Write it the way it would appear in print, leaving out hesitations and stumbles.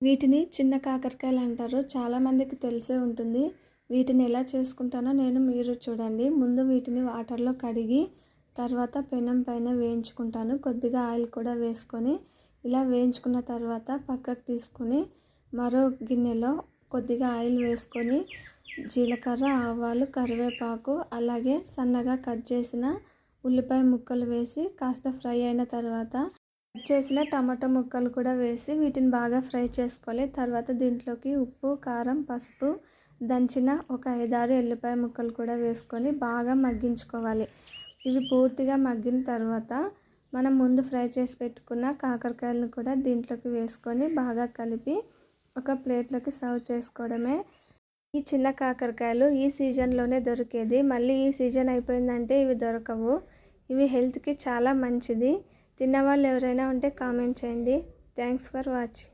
వీటిని చిన్న కాకరకాయలు అంటారు. చాలామందికి తెలిసే ఉంటుంది. వీటిని ఎలా చేసుకుంటానో మీరు చూడండి. ముందు వీటిని వాటర్లో కడిగి తర్వాత పెనం పైన వేయించుకుంటాను. కొద్దిగా ఆయిల్ కూడా వేసుకొని ఇలా వేయించుకున్న తర్వాత పక్కకు తీసుకొని మరో గిన్నెలో కొద్దిగా ఆయిల్ వేసుకొని జీలకర్ర, ఆవాలు, కరివేపాకు అలాగే సన్నగా కట్ చేసిన ఉల్లిపాయ ముక్కలు వేసి కాస్త ఫ్రై అయిన తర్వాత కట్ చేసిన టమాటో ముక్కలు కూడా వేసి వీటిని బాగా ఫ్రై చేసుకోవాలి. తర్వాత దీంట్లోకి ఉప్పు, కారం, పసుపు, దంచిన ఒక 5-6 ఎల్లిపాయ ముక్కలు కూడా వేసుకొని బాగా మగ్గించుకోవాలి. ఇవి పూర్తిగా మగ్గిన తర్వాత మనం ముందు ఫ్రై చేసి పెట్టుకున్న కాకరకాయలను కూడా దీంట్లోకి వేసుకొని బాగా కలిపి ఒక ప్లేట్లోకి సర్వ్ చేసుకోవడమే. ఈ చిన్న కాకరకాయలు ఈ సీజన్లోనే దొరికేది. మళ్ళీ ఈ సీజన్ అయిపోయిందంటే ఇవి దొరకవు. ఇవి హెల్త్కి చాలా మంచిది. తిన్నవాళ్ళు ఎవరైనా ఉంటే కామెంట్ చేయండి. Thanks for watching.